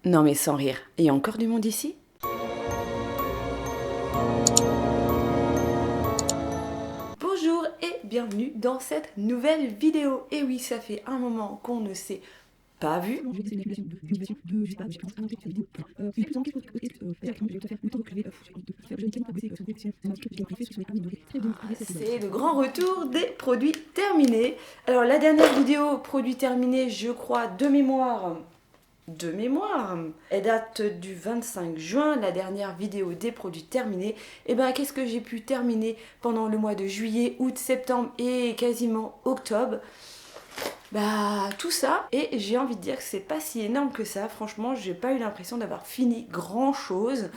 Non mais sans rire, il y a encore du monde ici? Bonjour et bienvenue dans cette nouvelle vidéo. Et oui, ça fait un moment qu'on ne s'est pas vu. C'est le grand retour des produits terminés. Alors la dernière vidéo produits terminés, je crois, de mémoire, elle date du 25 juin, la dernière vidéo des produits terminés. Et bien qu'est-ce que j'ai pu terminer pendant le mois de juillet, août, septembre et quasiment octobre? Bah tout ça, et j'ai envie de dire que c'est pas si énorme que ça. Franchement, j'ai pas eu l'impression d'avoir fini grand chose.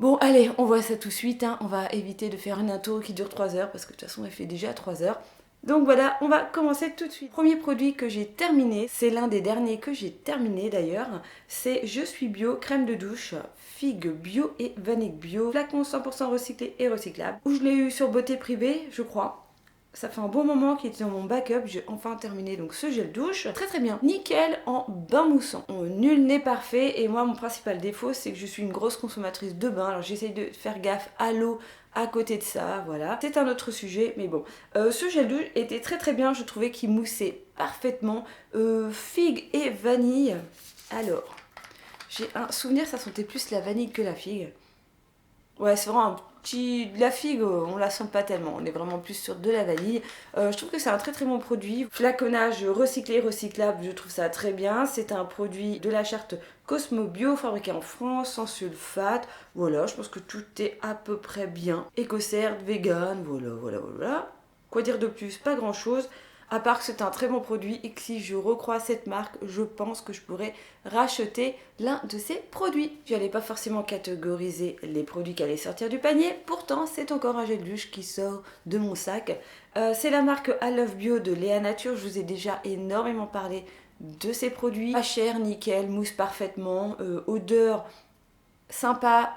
Bon allez, on voit ça tout de suite, hein. On va éviter de faire une intro qui dure 3 heures parce que de toute façon elle fait déjà 3 heures. Donc voilà, on va commencer tout de suite. Premier produit que j'ai terminé, c'est l'un des derniers que j'ai terminé d'ailleurs, c'est Je suis bio, crème de douche, figue bio et vanille bio, flacon 100% recyclé et recyclable, où je l'ai eu sur Beauté Privée, je crois. Ça fait un bon moment qu'il était dans mon backup, j'ai enfin terminé donc ce gel douche. Très très bien, nickel en bain moussant. Nul n'est parfait et moi mon principal défaut c'est que je suis une grosse consommatrice de bain. Alors j'essaye de faire gaffe à l'eau à côté de ça, voilà. C'est un autre sujet mais bon. Ce gel douche était très très bien, je trouvais qu'il moussait parfaitement. Figue et vanille. Alors, j'ai un souvenir ça sentait plus la vanille que la figue. Ouais, c'est vraiment un petit... La figue, on la sent pas tellement. On est vraiment plus sur de la vanille. Je trouve que c'est un très très bon produit. Flaconnage recyclé, recyclable, je trouve ça très bien. C'est un produit de la charte Cosmo Bio, fabriqué en France, sans sulfate. Voilà, je pense que tout est à peu près bien. Écocert, vegan, voilà. Quoi dire de plus? Pas grand chose. À part que c'est un très bon produit et que si je recroise cette marque, je pense que je pourrais racheter l'un de ces produits. Je n'allais pas forcément catégoriser les produits qui allaient sortir du panier, pourtant c'est encore un gel douche qui sort de mon sac. C'est la marque I Love Bio de Léa Nature, je vous ai déjà énormément parlé de ces produits. Pas cher, nickel, mousse parfaitement, odeur sympa,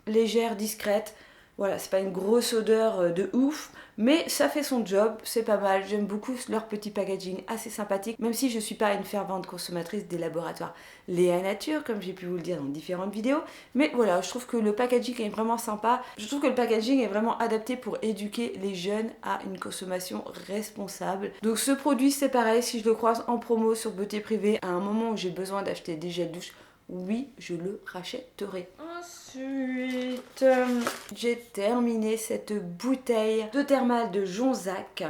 légère, discrète. Voilà, c'est pas une grosse odeur de ouf, mais ça fait son job, c'est pas mal. J'aime beaucoup leur petit packaging, assez sympathique, même si je suis pas une fervente consommatrice des laboratoires Léa Nature, comme j'ai pu vous le dire dans différentes vidéos. Mais voilà, je trouve que le packaging est vraiment sympa. Je trouve que le packaging est vraiment adapté pour éduquer les jeunes à une consommation responsable. Donc ce produit, c'est pareil, si je le croise en promo sur Beauté Privée, à un moment où j'ai besoin d'acheter des gels douche, oui, je le rachèterai. Ensuite, j'ai terminé cette bouteille d'eau thermale de Jonzac.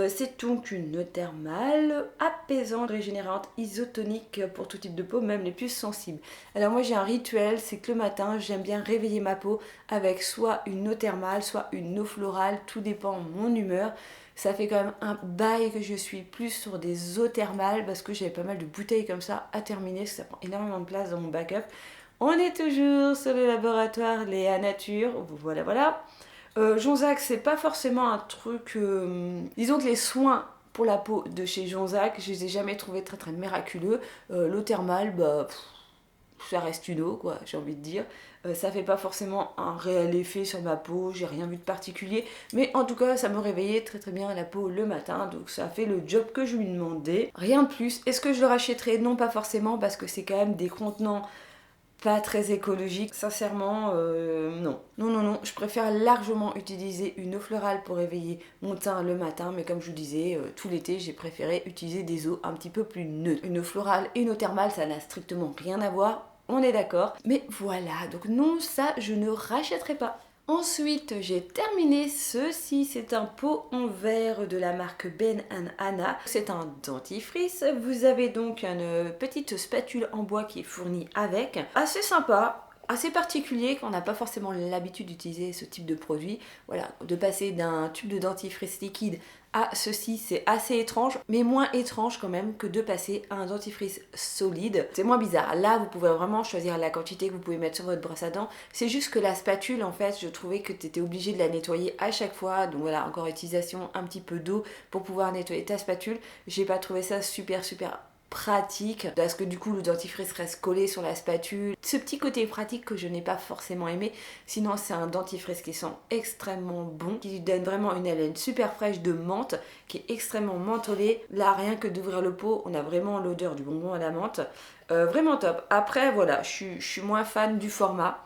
C'est donc une eau thermale apaisante, régénérante, isotonique pour tout type de peau, même les plus sensibles. Alors moi j'ai un rituel, c'est que le matin j'aime bien réveiller ma peau avec soit une eau thermale, soit une eau florale, tout dépend de mon humeur. Ça fait quand même un bail que je suis plus sur des eaux thermales parce que j'avais pas mal de bouteilles comme ça à terminer, parce que ça prend énormément de place dans mon backup. On est toujours sur le laboratoire Léa Nature, voilà. Jonzac, c'est pas forcément un truc... disons que les soins pour la peau de chez Jonzac, je les ai jamais trouvés très très miraculeux. L'eau thermale, bah... ça reste une eau, quoi, j'ai envie de dire. Ça fait pas forcément un réel effet sur ma peau, j'ai rien vu de particulier, mais en tout cas, ça me réveillait très très bien la peau le matin, donc ça a fait le job que je lui demandais. Rien de plus. Est-ce que je le rachèterai? Non, pas forcément, parce que c'est quand même des contenants pas très écologiques. Sincèrement, non. Non, je préfère largement utiliser une eau florale pour réveiller mon teint le matin, mais comme je vous disais, tout l'été, j'ai préféré utiliser des eaux un petit peu plus neutres. Une eau florale et une eau thermale, ça n'a strictement rien à voir. On est d'accord. Mais voilà, donc non, ça, je ne rachèterai pas. Ensuite, j'ai terminé ceci, c'est un pot en verre de la marque Ben & Anna. C'est un dentifrice. Vous avez donc une petite spatule en bois qui est fournie avec. Assez sympa, assez particulier, qu'on n'a pas forcément l'habitude d'utiliser ce type de produit. Voilà, de passer d'un tube de dentifrice liquide à ceci, c'est assez étrange, mais moins étrange quand même que de passer à un dentifrice solide. C'est moins bizarre. Là, vous pouvez vraiment choisir la quantité que vous pouvez mettre sur votre brosse à dents. C'est juste que la spatule, en fait, je trouvais que tu étais obligé de la nettoyer à chaque fois. Donc voilà, encore utilisation un petit peu d'eau pour pouvoir nettoyer ta spatule. J'ai pas trouvé ça super pratique parce que du coup le dentifrice reste collé sur la spatule. Ce petit côté pratique que je n'ai pas forcément aimé. Sinon c'est un dentifrice qui sent extrêmement bon, qui lui donne vraiment une haleine super fraîche de menthe, qui est extrêmement mentholée. Là rien que d'ouvrir le pot, on a vraiment l'odeur du bonbon à la menthe. Vraiment top. Après voilà, je suis moins fan du format.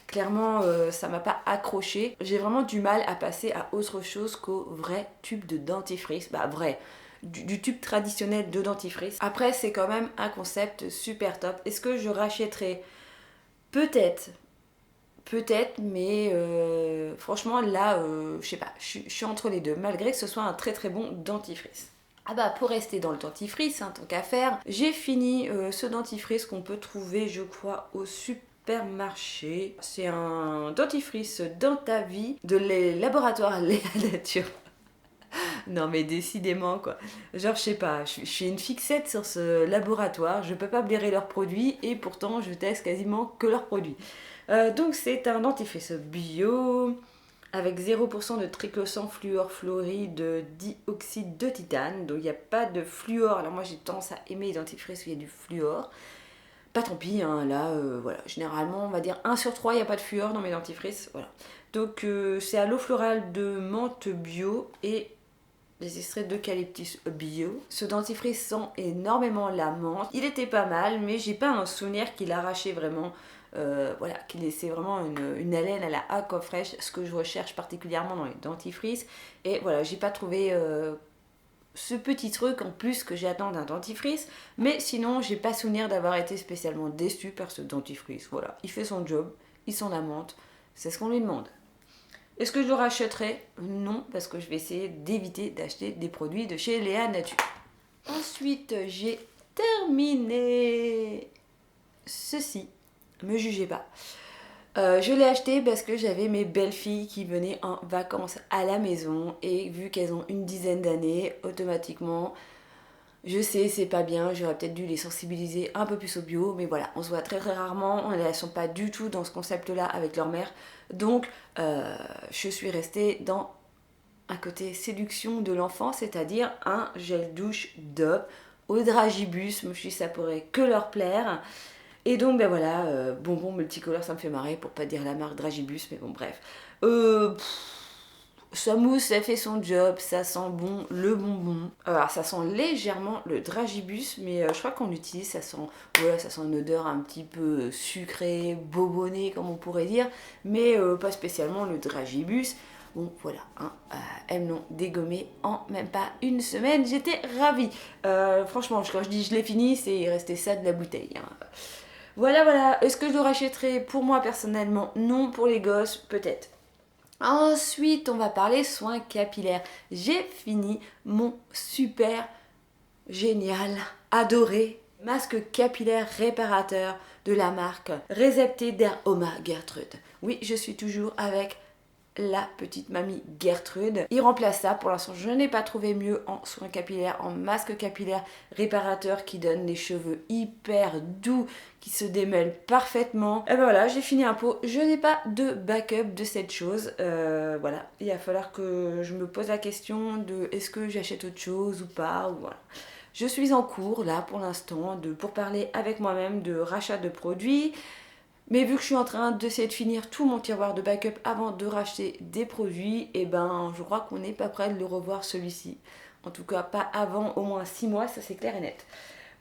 Clairement, ça m'a pas accroché. J'ai vraiment du mal à passer à autre chose qu'au vrai tube de dentifrice. Bah vrai, du tube traditionnel de dentifrice. Après, c'est quand même un concept super top. Est-ce que je rachèterai? Peut-être. Peut-être, mais franchement là, je sais pas, je suis entre les deux, malgré que ce soit un très très bon dentifrice. Ah bah pour rester dans le dentifrice, hein, tant qu'à faire, j'ai fini ce dentifrice qu'on peut trouver je crois au supermarché. C'est un dentifrice Dentavie de les laboratoires Léa Nature. Non mais décidément quoi. Genre je sais pas, je suis une fixette sur ce laboratoire, je peux pas blairer leurs produits et pourtant je teste quasiment que leurs produits. Donc c'est un dentifrice bio avec 0% de triclosan fluorfluoride de dioxyde de titane. Donc il n'y a pas de fluor. Alors moi j'ai tendance à aimer les dentifrices où il y a du fluor. Pas tant pis, hein, là, voilà. Généralement, on va dire 1 sur 3, il n'y a pas de fluor dans mes dentifrices. Voilà. Donc c'est à l'eau florale de menthe bio et des extraits d'eucalyptus bio. Ce dentifrice sent énormément la menthe. Il était pas mal, mais j'ai pas un souvenir qu'il arrachait vraiment. Voilà, qu'il laissait vraiment une haleine à la aquafresh, ce que je recherche particulièrement dans les dentifrices. Et voilà, j'ai pas trouvé ce petit truc en plus que j'attends d'un dentifrice. Mais sinon, j'ai pas souvenir d'avoir été spécialement déçue par ce dentifrice. Voilà, il fait son job, il sent la menthe, c'est ce qu'on lui demande. Est-ce que je le rachèterai? Non, parce que je vais essayer d'éviter d'acheter des produits de chez Léa Nature. Ensuite, j'ai terminé ceci. Me jugez pas. Je l'ai acheté parce que j'avais mes belles filles qui venaient en vacances à la maison et vu qu'elles ont une dizaine d'années, automatiquement, je sais, c'est pas bien, j'aurais peut-être dû les sensibiliser un peu plus au bio, mais voilà, on se voit très très rarement, elles sont pas du tout dans ce concept-là avec leur mère, donc je suis restée dans un côté séduction de l'enfant, c'est-à-dire un gel douche Dove au dragibus, je me suis dit ça pourrait que leur plaire. Et donc ben voilà, bonbon multicolore, ça me fait marrer pour pas dire la marque Dragibus, mais bon bref. Sa mousse, ça fait son job, ça sent bon le bonbon. Alors ça sent légèrement le Dragibus, mais je crois qu'on l'utilise, ça sent, voilà, ça sent une odeur un petit peu sucrée, bobonnée comme on pourrait dire, mais pas spécialement le Dragibus. Bon voilà, hein, elles me l'ont dégommé en même pas une semaine, j'étais ravie. Franchement, quand je dis je l'ai fini, c'est il restait ça de la bouteille. Hein. Voilà, voilà. Est-ce que je le rachèterai pour moi personnellement? Non, pour les gosses, peut-être. Ensuite, on va parler soins capillaires. J'ai fini mon super génial, adoré masque capillaire réparateur de la marque Resepté d'Aroma Gertrude. Oui, je suis toujours avec la petite mamie Gertrude. Il remplace ça. Pour l'instant, je n'ai pas trouvé mieux en soins capillaires, en masque capillaire réparateur qui donne des cheveux hyper doux, qui se démêlent parfaitement. Et ben voilà, j'ai fini un pot. Je n'ai pas de backup de cette chose. Voilà, il va falloir que je me pose la question de est-ce que j'achète autre chose ou pas. Ou voilà. Je suis en cours là pour l'instant pour parler avec moi-même de rachat de produits. Mais vu que je suis en train d'essayer de finir tout mon tiroir de backup avant de racheter des produits, et ben je crois qu'on n'est pas prêt de le revoir celui-ci. En tout cas pas avant au moins 6 mois, ça c'est clair et net.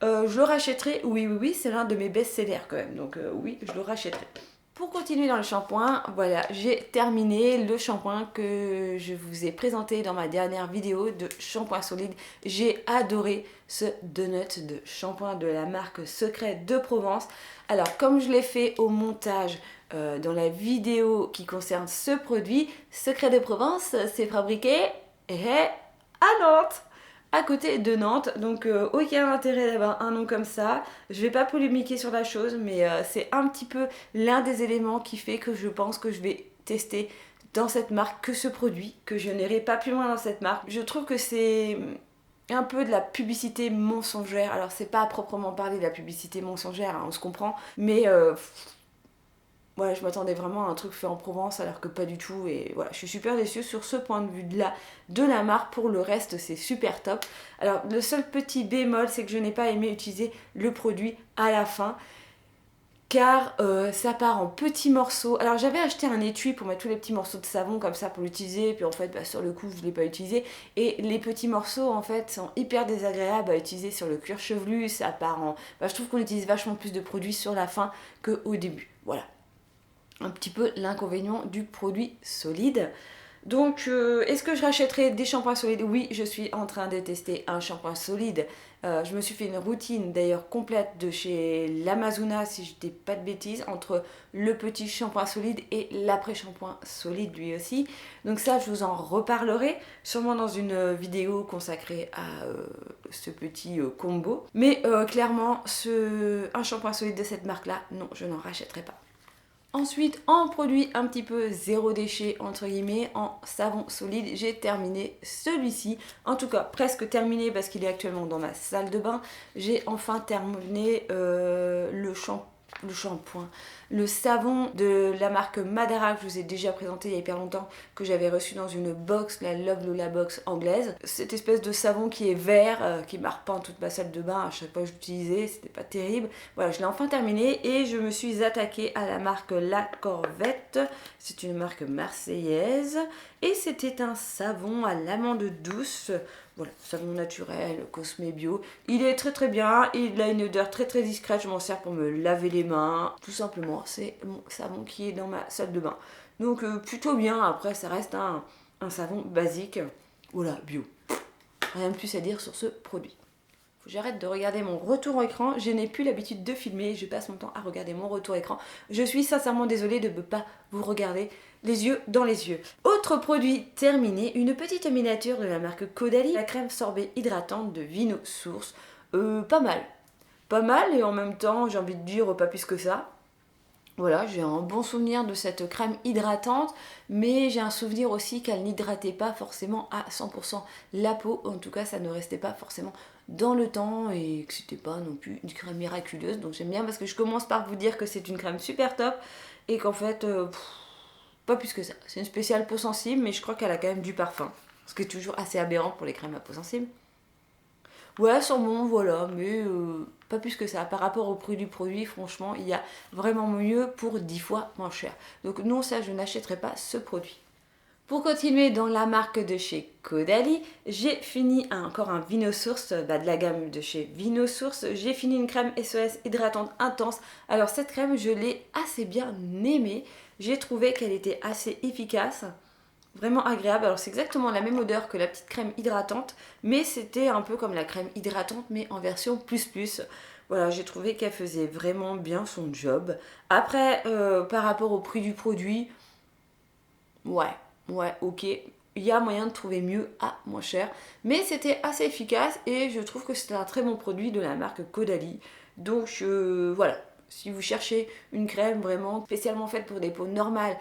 Je le rachèterai, oui, c'est l'un de mes best-sellers quand même, donc oui, je le rachèterai. Pour continuer dans le shampoing, voilà, j'ai terminé le shampoing que je vous ai présenté dans ma dernière vidéo de shampoing solide. J'ai adoré ce donut de shampoing de la marque Secret de Provence. Alors, comme je l'ai fait au montage dans la vidéo qui concerne ce produit, Secret de Provence, c'est fabriqué à Nantes, à côté de Nantes, donc aucun intérêt d'avoir un nom comme ça. Je vais pas polémiquer sur la chose, mais c'est un petit peu l'un des éléments qui fait que je pense que je vais tester dans cette marque que ce produit, que je n'irai pas plus loin dans cette marque. Je trouve que c'est un peu de la publicité mensongère. Alors c'est pas à proprement parler de la publicité mensongère, hein, on se comprend, mais Voilà, je m'attendais vraiment à un truc fait en Provence alors que pas du tout. Et voilà, je suis super déçue sur ce point de vue-là de la marque. Pour le reste, c'est super top. Alors, le seul petit bémol, c'est que je n'ai pas aimé utiliser le produit à la fin. Car ça part en petits morceaux. Alors j'avais acheté un étui pour mettre tous les petits morceaux de savon comme ça pour l'utiliser, puis en fait bah, sur le coup je ne l'ai pas utilisé, et les petits morceaux en fait sont hyper désagréables à utiliser sur le cuir chevelu, ça part en... Bah, je trouve qu'on utilise vachement plus de produits sur la fin qu'au début, voilà. Un petit peu l'inconvénient du produit solide. Donc, est-ce que je rachèterai des shampoings solides? Oui, je suis en train de tester un shampoing solide. Je me suis fait une routine d'ailleurs complète de chez l'Amazona, si je dis pas de bêtises, entre le petit shampoing solide et l'après-shampoing solide lui aussi. Donc ça, je vous en reparlerai sûrement dans une vidéo consacrée à ce petit combo. Mais clairement, un shampoing solide de cette marque-là, non, je n'en rachèterai pas. Ensuite, en produit un petit peu zéro déchet, entre guillemets, en savon solide, j'ai terminé celui-ci. En tout cas, presque terminé parce qu'il est actuellement dans ma salle de bain. J'ai enfin terminé le shampoing, le savon de la marque Madara que je vous ai déjà présenté il y a hyper longtemps, que j'avais reçu dans une box, la Love Lola box anglaise. Cette espèce de savon qui est vert, qui m'a repeint toute ma salle de bain à chaque fois que j'utilisais, c'était pas terrible. Voilà, je l'ai enfin terminé et je me suis attaquée à la marque La Corvette. C'est une marque marseillaise et c'était un savon à l'amande douce. Voilà, savon naturel, Cosmé Bio. Il est très très bien, il a une odeur très très discrète, je m'en sers pour me laver les mains. Tout simplement, c'est mon savon qui est dans ma salle de bain. Donc plutôt bien, après ça reste un savon basique. Voilà, bio. Rien de plus à dire sur ce produit. Faut que j'arrête de regarder mon retour écran, je n'ai plus l'habitude de filmer, je passe mon temps à regarder mon retour écran. Je suis sincèrement désolée de ne pas vous regarder les yeux dans les yeux. Autre produit terminé, une petite miniature de la marque Caudalie, la crème sorbet hydratante de Vino Source. Pas mal. Pas mal et en même temps, j'ai envie de dire pas plus que ça. Voilà, j'ai un bon souvenir de cette crème hydratante, mais j'ai un souvenir aussi qu'elle n'hydratait pas forcément à 100% la peau. En tout cas, ça ne restait pas forcément dans le temps et que c'était pas non plus une crème miraculeuse. Donc j'aime bien parce que je commence par vous dire que c'est une crème super top et qu'en fait, pas plus que ça. C'est une spéciale peau sensible, mais je crois qu'elle a quand même du parfum. Ce qui est toujours assez aberrant pour les crèmes à peau sensible. Ouais, sûrement, voilà, mais pas plus que ça. Par rapport au prix du produit, franchement, il y a vraiment mieux pour 10 fois moins cher. Donc non, ça, je n'achèterai pas ce produit. Pour continuer dans la marque de chez Caudalie, j'ai fini encore un Vino Source, de la gamme de chez Vino Source. J'ai fini une crème SOS hydratante intense. Alors cette crème, je l'ai assez bien aimée. J'ai trouvé qu'elle était assez efficace. Vraiment agréable. Alors c'est exactement la même odeur que la petite crème hydratante, mais c'était un peu comme la crème hydratante, mais en version plus plus. Voilà, j'ai trouvé qu'elle faisait vraiment bien son job. Après, par rapport au prix du produit, ouais, ok. Il y a moyen de trouver mieux à moins cher. Mais c'était assez efficace et je trouve que c'était un très bon produit de la marque Caudalie. Donc voilà, si vous cherchez une crème vraiment spécialement faite pour des peaux normales,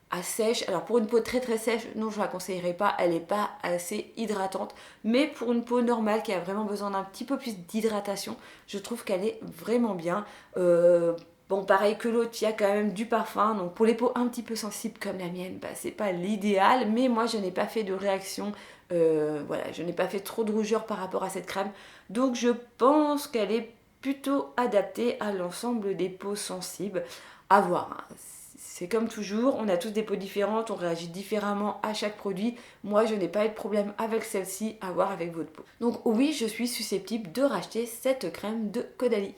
à sèche. Alors pour une peau très très sèche, non, je ne la conseillerais pas, elle n'est pas assez hydratante. Mais pour une peau normale qui a vraiment besoin d'un petit peu plus d'hydratation, je trouve qu'elle est vraiment bien. Bon, pareil que l'autre, il y a quand même du parfum. Donc pour les peaux un petit peu sensibles comme la mienne, bah, c'est pas l'idéal. Mais moi, je n'ai pas fait de réaction. Voilà, je n'ai pas fait trop de rougeur par rapport à cette crème. Donc je pense qu'elle est plutôt adaptée à l'ensemble des peaux sensibles. À voir, hein. C'est comme toujours, on a tous des peaux différentes, on réagit différemment à chaque produit. Moi, je n'ai pas eu de problème avec celle-ci, à voir avec votre peau. Donc oui, je suis susceptible de racheter cette crème de Caudalie.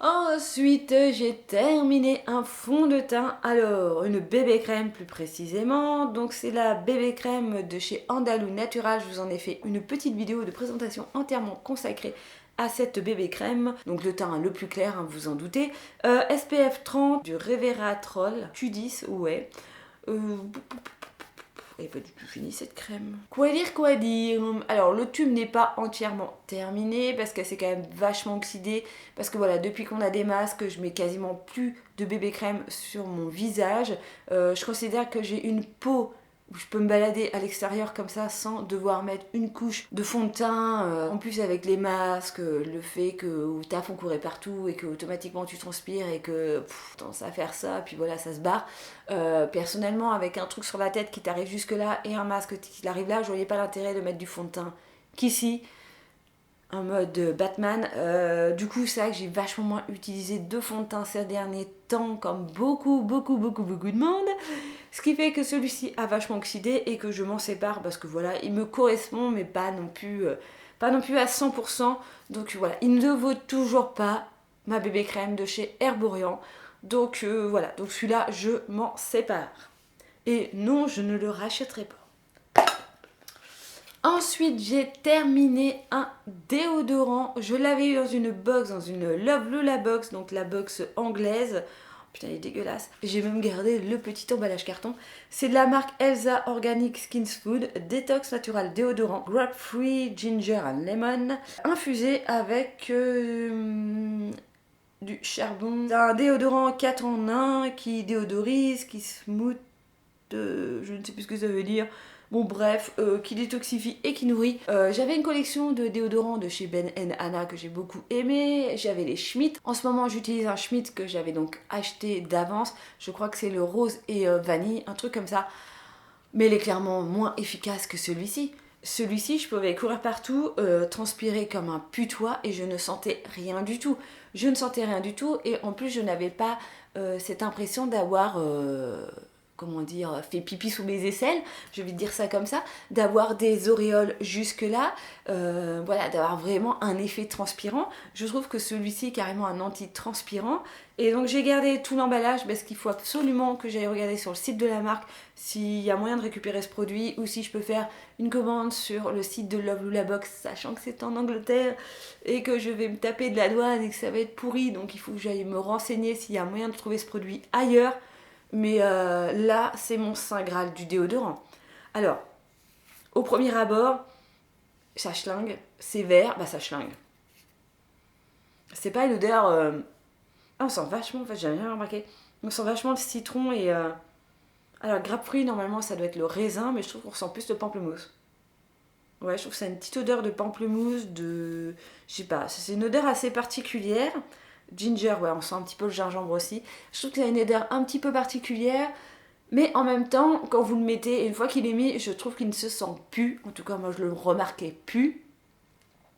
Ensuite, j'ai terminé un fond de teint. Alors, une bébé crème plus précisément. Donc c'est la bébé crème de chez Andalou Natural. Je vous en ai fait une petite vidéo de présentation entièrement consacrée à cette bébé crème, donc le teint le plus clair, hein, vous en doutez. SPF 30 du Resveratrol Q10, ouais. Elle n'est pas du tout finie cette crème. Quoi dire. Alors le tube n'est pas entièrement terminé parce qu'elle s'est quand même vachement oxydée. Parce que voilà, depuis qu'on a des masques, je mets quasiment plus de bébé crème sur mon visage. Je considère que j'ai une peau où je peux me balader à l'extérieur comme ça sans devoir mettre une couche de fond de teint. En plus avec les masques, le fait que ta fond courait partout et que automatiquement tu transpires et que tendance à faire ça, puis voilà ça se barre. Personnellement avec un truc sur la tête qui t'arrive jusque là et un masque qui arrive là, je voyais pas l'intérêt de mettre du fond de teint qu'ici. En mode Batman. Du coup, c'est vrai que j'ai vachement moins utilisé de fond de teint ces derniers temps, comme beaucoup de monde. Ce qui fait que celui-ci a vachement oxydé et que je m'en sépare parce que voilà, il me correspond, mais pas non plus à 100%. Donc voilà, il ne vaut toujours pas ma bébé crème de chez Herborian. Donc voilà, donc celui-là, je m'en sépare. Et non, je ne le rachèterai pas. Ensuite, j'ai terminé un déodorant. Je l'avais eu dans une box, dans une Love Lula box, donc la box anglaise. Putain, il est dégueulasse. J'ai même gardé le petit emballage carton. C'est de la marque Elsa Organic Skin Food, détox natural déodorant, grape free, ginger and lemon, infusé avec du charbon. C'est un déodorant 4 en 1 qui déodorise, qui smooth, je ne sais plus ce que ça veut dire. Bon bref, qui détoxifie et qui nourrit. J'avais une collection de déodorants de chez Ben & Anna que j'ai beaucoup aimé. J'avais les Schmitt. En ce moment j'utilise un Schmitt que j'avais donc acheté d'avance. Je crois que c'est le rose et vanille, un truc comme ça. Mais il est clairement moins efficace que celui-ci. Celui-ci, je pouvais courir partout, transpirer comme un putois et je ne sentais rien du tout. Je ne sentais rien du tout et en plus je n'avais pas cette impression d'avoir... comment dire, fait pipi sous mes aisselles, je vais dire ça comme ça, d'avoir des auréoles jusque là, voilà, d'avoir vraiment un effet transpirant. Je trouve que celui-ci est carrément un anti-transpirant. Et donc j'ai gardé tout l'emballage parce qu'il faut absolument que j'aille regarder sur le site de la marque s'il y a moyen de récupérer ce produit ou si je peux faire une commande sur le site de Love Lula Box, sachant que c'est en Angleterre et que je vais me taper de la douane et que ça va être pourri, donc il faut que j'aille me renseigner s'il y a moyen de trouver ce produit ailleurs. Mais là, c'est mon saint graal du déodorant. Alors, au premier abord, ça schlingue, c'est vert, bah ça schlingue. C'est pas une odeur... Ah, on sent vachement, en fait, j'ai rien remarqué. On sent vachement le citron et... Alors, grapefruit, normalement, ça doit être le raisin, mais je trouve qu'on sent plus le pamplemousse. Ouais, je trouve que c'est une petite odeur de pamplemousse, de... Je sais pas, c'est une odeur assez particulière. Ginger, ouais, on sent un petit peu le gingembre aussi. Je trouve qu'il a une odeur un petit peu particulière, mais en même temps, quand vous le mettez, une fois qu'il est mis, je trouve qu'il ne se sent plus. En tout cas, moi, je le remarquais plus.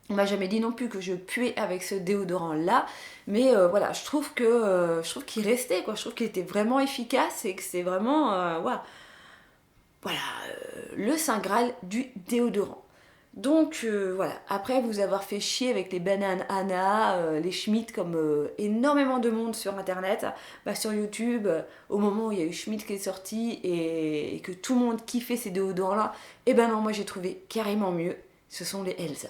On m'a jamais dit non plus que je puais avec ce déodorant-là, mais voilà, je trouve qu'il restait, quoi. Je trouve qu'il était vraiment efficace et que c'est vraiment, voilà, le saint graal du déodorant. Donc voilà, après vous avoir fait chier avec les bananes Anna, les Schmitt comme énormément de monde sur internet, sur YouTube, au moment où il y a eu Schmitt qui est sorti et que tout le monde kiffait ces déodorants là, et ben non, moi j'ai trouvé carrément mieux, ce sont les Elsa.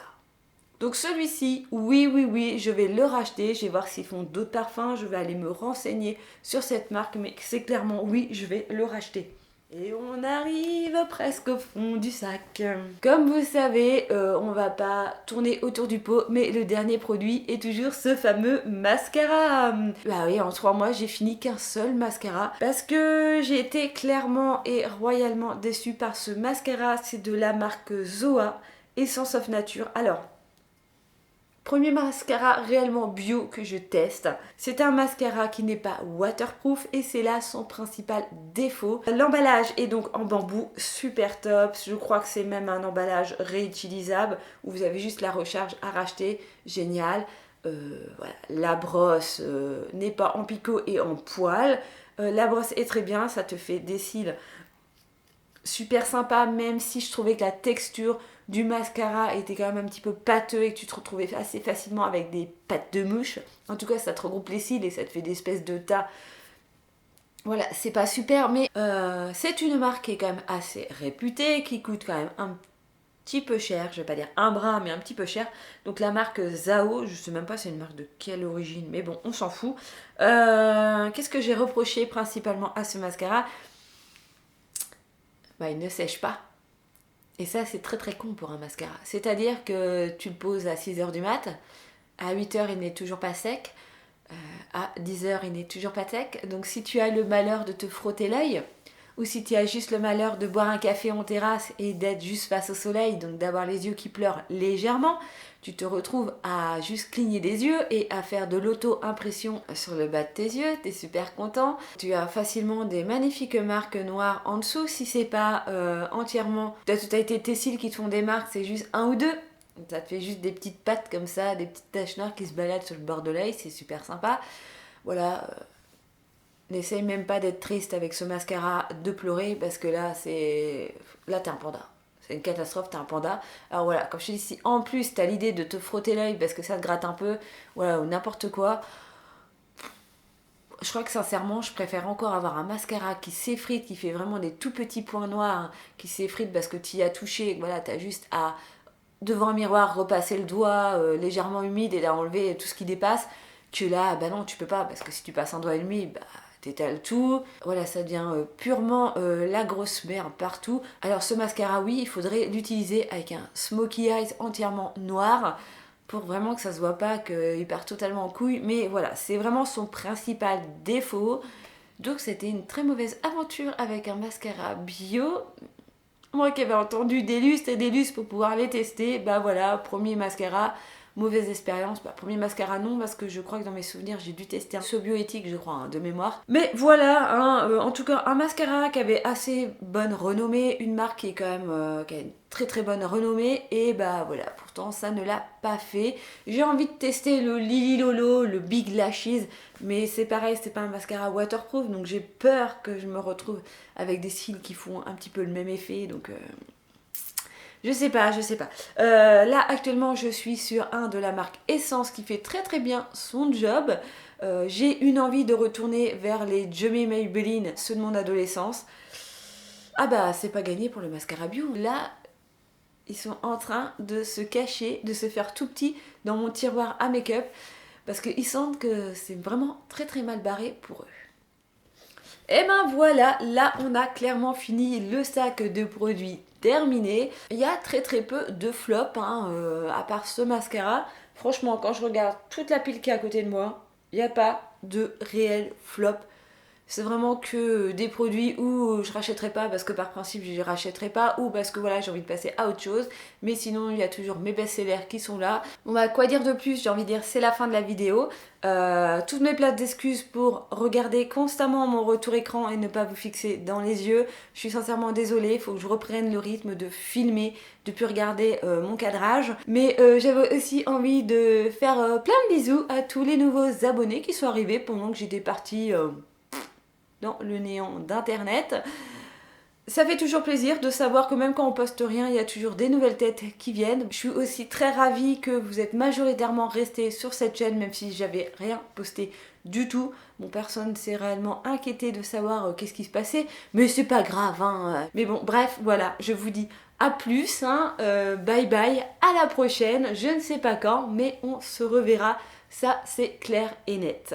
Donc celui-ci, oui, je vais le racheter, je vais voir s'ils font d'autres parfums, je vais aller me renseigner sur cette marque, mais c'est clairement oui, je vais le racheter. Et on arrive presque au fond du sac. Comme vous savez, on va pas tourner autour du pot, mais le dernier produit est toujours ce fameux mascara. Bah oui, en 3 mois, j'ai fini qu'un seul mascara parce que j'ai été clairement et royalement déçue par ce mascara. C'est de la marque Zoa, Essence of Nature. Alors, premier mascara réellement bio que je teste. C'est un mascara qui n'est pas waterproof et c'est là son principal défaut. L'emballage est donc en bambou, super top. Je crois que c'est même un emballage réutilisable où vous avez juste la recharge à racheter. Génial. Voilà. La brosse n'est pas en picot et en poil. La brosse est très bien, ça te fait des cils super sympa, même si je trouvais que la texture du mascara était quand même un petit peu pâteux et que tu te retrouvais assez facilement avec des pattes de mouche. En tout cas, ça te regroupe les cils et ça te fait des espèces de tas. Voilà, c'est pas super, mais c'est une marque qui est quand même assez réputée, qui coûte quand même un petit peu cher, je vais pas dire un bras, mais un petit peu cher. Donc la marque Zao, je sais même pas c'est une marque de quelle origine, mais bon, on s'en fout. Qu'est-ce que j'ai reproché principalement à ce mascara ? Bah, il ne sèche pas. Et ça, c'est très très con pour un mascara. C'est-à-dire que tu le poses à 6h du mat, à 8h, il n'est toujours pas sec, à 10h, il n'est toujours pas sec. Donc si tu as le malheur de te frotter l'œil, ou si tu as juste le malheur de boire un café en terrasse et d'être juste face au soleil, donc d'avoir les yeux qui pleurent légèrement, tu te retrouves à juste cligner des yeux et à faire de l'auto-impression sur le bas de tes yeux, tu es super content. Tu as facilement des magnifiques marques noires en dessous, si c'est pas entièrement de la totalité de tes cils qui te font des marques, c'est juste un ou deux. Ça te fait juste des petites pattes comme ça, des petites taches noires qui se baladent sur le bord de l'œil, c'est super sympa. Voilà, n'essaye même pas d'être triste avec ce mascara, de pleurer, parce que là, là t'es un panda. C'est une catastrophe, t'es un panda. Alors voilà, comme je te dis, si en plus t'as l'idée de te frotter l'œil parce que ça te gratte un peu, voilà, ou n'importe quoi, je crois que sincèrement, je préfère encore avoir un mascara qui s'effrite, qui fait vraiment des tout petits points noirs, hein, qui s'effrite parce que tu y as touché, voilà, t'as juste à devant un miroir, repasser le doigt légèrement humide et là enlever tout ce qui dépasse, que là, bah non, tu peux pas, parce que si tu passes un doigt humide, bah t'étales tout, voilà, ça devient purement la grosse merde partout. Alors ce mascara, oui, il faudrait l'utiliser avec un smokey eyes entièrement noir, pour vraiment que ça se voit pas qu'il part totalement en couille, mais voilà, c'est vraiment son principal défaut. Donc c'était une très mauvaise aventure avec un mascara bio. Moi qui avais entendu des lustres et des lustres pour pouvoir les tester, bah voilà, premier mascara, mauvaise expérience. Bah, premier mascara non, parce que je crois que dans mes souvenirs j'ai dû tester un Sobioéthique, je crois, hein, de mémoire. Mais voilà, hein, en tout cas un mascara qui avait assez bonne renommée, une marque qui est quand même qui a une très très bonne renommée, et bah voilà, pourtant ça ne l'a pas fait. J'ai envie de tester le Lily Lolo, le Big Lashes, mais c'est pareil, c'est pas un mascara waterproof, donc j'ai peur que je me retrouve avec des cils qui font un petit peu le même effet, donc je sais pas. Là actuellement je suis sur un de la marque Essence qui fait très très bien son job. J'ai une envie de retourner vers les Jummy Maybelline, ceux de mon adolescence. Ah bah c'est pas gagné pour le mascara bio. Là ils sont en train de se cacher, de se faire tout petit dans mon tiroir à make-up, parce qu'ils sentent que c'est vraiment très très mal barré pour eux. Et ben voilà, là on a clairement fini le sac de produits terminé. Il y a très très peu de flops, hein, à part ce mascara. Franchement, quand je regarde toute la pile qui est à côté de moi, il n'y a pas de réel flop. C'est vraiment que des produits où je rachèterai pas parce que par principe je les rachèterai pas, ou parce que voilà j'ai envie de passer à autre chose. Mais sinon il y a toujours mes best-sellers qui sont là. Bon bah quoi dire de plus, j'ai envie de dire c'est la fin de la vidéo. Toutes mes plates d'excuses pour regarder constamment mon retour écran et ne pas vous fixer dans les yeux. Je suis sincèrement désolée, il faut que je reprenne le rythme de filmer, de plus regarder mon cadrage. Mais j'avais aussi envie de faire plein de bisous à tous les nouveaux abonnés qui sont arrivés pendant que j'étais partie dans le néant d'internet. Ça fait toujours plaisir de savoir que même quand on poste rien, il y a toujours des nouvelles têtes qui viennent. Je suis aussi très ravie que vous êtes majoritairement restés sur cette chaîne, même si j'avais rien posté du tout. Bon, personne s'est réellement inquiété de savoir qu'est-ce qui se passait, mais c'est pas grave, hein. Mais bon, bref, voilà, je vous dis à plus, hein. Bye bye, à la prochaine, je ne sais pas quand, mais on se reverra, ça c'est clair et net.